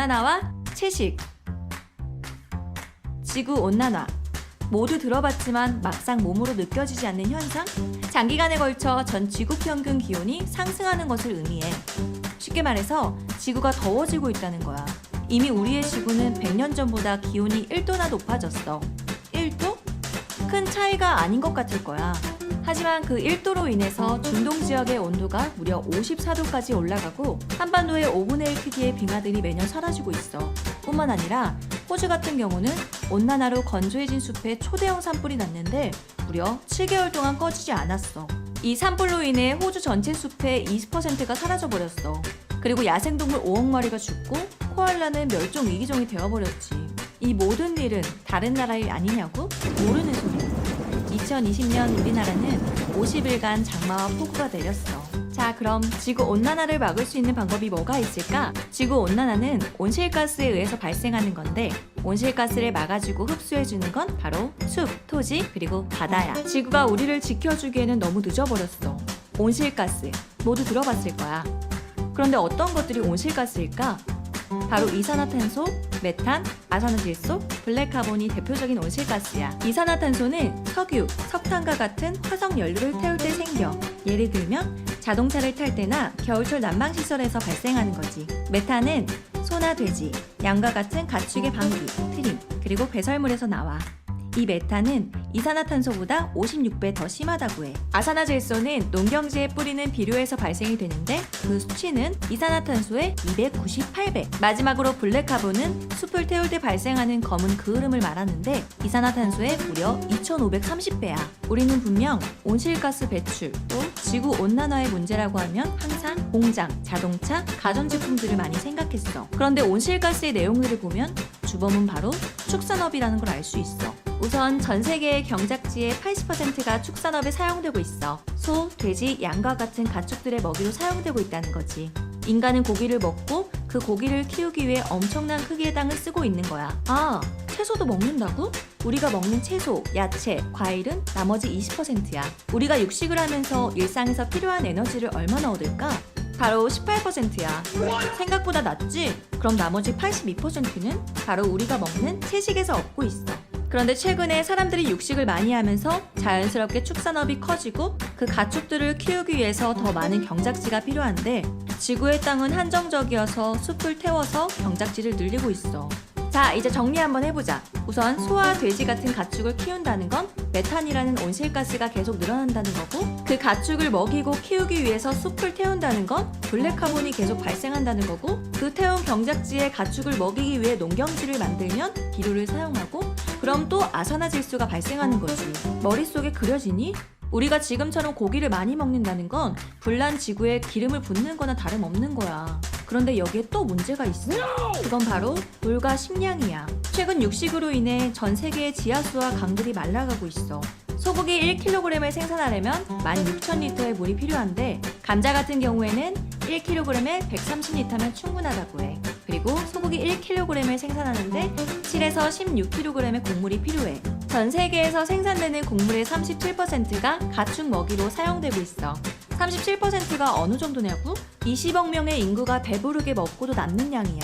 지구온난화와 채식. 지구온난화. 모두 들어봤지만 막상 몸으로 느껴지지 않는 현상? 장기간에 걸쳐 전 지구 평균 기온이 상승하는 것을 의미해. 쉽게 말해서 지구가 더워지고 있다는 거야. 이미 우리의 지구는 100년 전보다 기온이 1도나 높아졌어. 1도? 큰 차이가 아닌 것 같을 거야. 하지만 그 1도로 인해서 중동 지역의 온도가 무려 54도까지 올라가고 한반도의 5분의 1 크기의 빙하들이 매년 사라지고 있어. 뿐만 아니라 호주 같은 경우는 온난화로 건조해진 숲에 초대형 산불이 났는데 무려 7개월 동안 꺼지지 않았어. 이 산불로 인해 호주 전체 숲의 20%가 사라져버렸어. 그리고 야생동물 5억 마리가 죽고 코알라는 멸종 위기종이 되어버렸지. 이 모든 일은 다른 나라 일 아니냐고? 모르는 소리. 2020년 우리나라는 50일간 장마와 폭우가 내렸어. 자, 그럼 지구온난화를 막을 수 있는 방법이 뭐가 있을까? 지구온난화는 온실가스에 의해서 발생하는 건데 온실가스를 막아주고 흡수해주는 건 바로 숲, 토지, 그리고 바다야. 지구가 우리를 지켜주기에는 너무 늦어버렸어. 온실가스, 모두 들어봤을 거야. 그런데 어떤 것들이 온실가스일까? 바로 이산화탄소, 메탄, 아산화질소, 블랙카본이 대표적인 온실가스야. 이산화탄소는 석유, 석탄과 같은 화석 연료를 태울 때 생겨. 예를 들면 자동차를 탈 때나 겨울철 난방시설에서 발생하는 거지. 메탄은 소나 돼지, 양과 같은 가축의 방귀, 트림, 그리고 배설물에서 나와. 이 메탄은 이산화탄소보다 56배 더 심하다고 해. 아산화질소는 농경지에 뿌리는 비료에서 발생이 되는데 그 수치는 이산화탄소의 298배. 마지막으로 블랙카본은 숲을 태울 때 발생하는 검은 그을음을 말하는데 이산화탄소의 무려 2530배야. 우리는 분명 온실가스 배출, 또 지구온난화의 문제라고 하면 항상 공장, 자동차, 가전제품들을 많이 생각했어. 그런데 온실가스의 내용들을 보면 주범은 바로 축산업이라는 걸 알 수 있어. 우선 전 세계의 경작지의 80%가 축산업에 사용되고 있어. 소, 돼지, 양과 같은 가축들의 먹이로 사용되고 있다는 거지. 인간은 고기를 먹고 그 고기를 키우기 위해 엄청난 크기의 땅을 쓰고 있는 거야. 아, 채소도 먹는다고? 우리가 먹는 채소, 야채, 과일은 나머지 20%야. 우리가 육식을 하면서 일상에서 필요한 에너지를 얼마나 얻을까? 바로 18%야. 생각보다 낮지? 그럼 나머지 82%는 바로 우리가 먹는 채식에서 얻고 있어. 그런데 최근에 사람들이 육식을 많이 하면서 자연스럽게 축산업이 커지고 그 가축들을 키우기 위해서 더 많은 경작지가 필요한데 지구의 땅은 한정적이어서 숲을 태워서 경작지를 늘리고 있어. 자, 이제 정리 한번 해보자. 우선 소와 돼지 같은 가축을 키운다는 건 메탄이라는 온실가스가 계속 늘어난다는 거고, 그 가축을 먹이고 키우기 위해서 숲을 태운다는 건 블랙카본이 계속 발생한다는 거고, 그 태운 경작지에 가축을 먹이기 위해 농경지를 만들면 비료를 사용하고, 그럼 또 아산화질소가 발생하는 거지. 머릿속에 그려지니? 우리가 지금처럼 고기를 많이 먹는다는 건 불난 지구에 기름을 붓는 거나 다름없는 거야. 그런데 여기에 또 문제가 있어. 그건 바로 물과 식량이야. 최근 육식으로 인해 전 세계의 지하수와 강들이 말라가고 있어. 소고기 1kg을 생산하려면 16,000리터의 물이 필요한데 감자 같은 경우에는 1kg에 130리터면 충분하다고 해. 그리고 소고기 1kg을 생산하는데 7에서 16kg의 곡물이 필요해. 전 세계에서 생산되는 곡물의 37%가 가축 먹이로 사용되고 있어. 37%가 어느 정도냐고? 20억 명의 인구가 배부르게 먹고도 남는 양이야.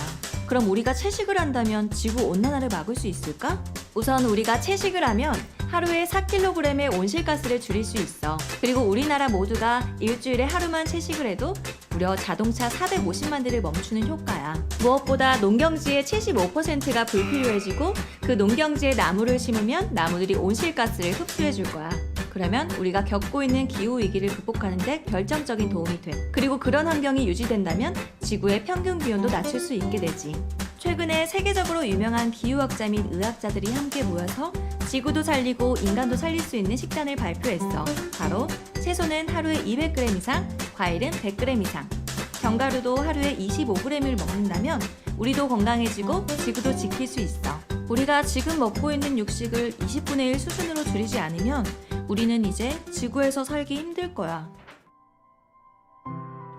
그럼 우리가 채식을 한다면 지구온난화를 막을 수 있을까? 우선 우리가 채식을 하면 하루에 4kg의 온실가스를 줄일 수 있어. 그리고 우리나라 모두가 일주일에 하루만 채식을 해도 무려 자동차 450만 대를 멈추는 효과야. 무엇보다 농경지의 75%가 불필요해지고 그 농경지에 나무를 심으면 나무들이 온실가스를 흡수해줄 거야. 그러면 우리가 겪고 있는 기후위기를 극복하는 데 결정적인 도움이 돼. 그리고 그런 환경이 유지된다면 지구의 평균 기온도 낮출 수 있게 되지. 최근에 세계적으로 유명한 기후학자 및 의학자들이 함께 모여서 지구도 살리고 인간도 살릴 수 있는 식단을 발표했어. 바로 채소는 하루에 200g 이상, 과일은 100g 이상. 견과류도 하루에 25g을 먹는다면 우리도 건강해지고 지구도 지킬 수 있어. 우리가 지금 먹고 있는 육식을 20분의 1 수준으로 줄이지 않으면 우리는 이제 지구에서 살기 힘들 거야.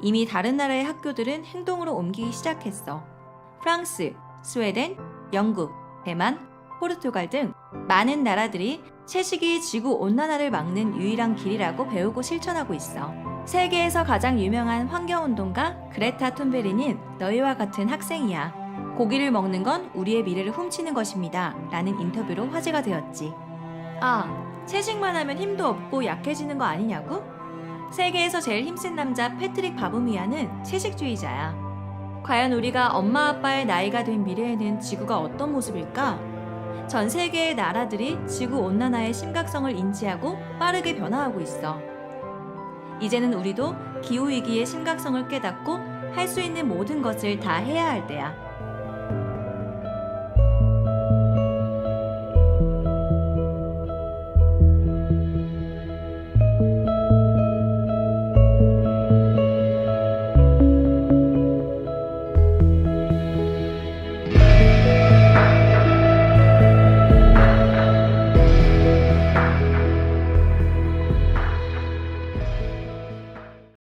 이미 다른 나라의 학교들은 행동으로 옮기기 시작했어. 프랑스, 스웨덴, 영국, 대만, 포르투갈 등 많은 나라들이 채식이 지구온난화를 막는 유일한 길이라고 배우고 실천하고 있어. 세계에서 가장 유명한 환경운동가 그레타 툰베리는 너희와 같은 학생이야. 고기를 먹는 건 우리의 미래를 훔치는 것입니다. 라는 인터뷰로 화제가 되었지. 아, 채식만 하면 힘도 없고 약해지는 거 아니냐고? 세계에서 제일 힘센 남자 패트릭 바부미아는 채식주의자야. 과연 우리가 엄마 아빠의 나이가 된 미래에는 지구가 어떤 모습일까? 전 세계의 나라들이 지구 온난화의 심각성을 인지하고 빠르게 변화하고 있어. 이제는 우리도 기후위기의 심각성을 깨닫고 할 수 있는 모든 것을 다 해야 할 때야.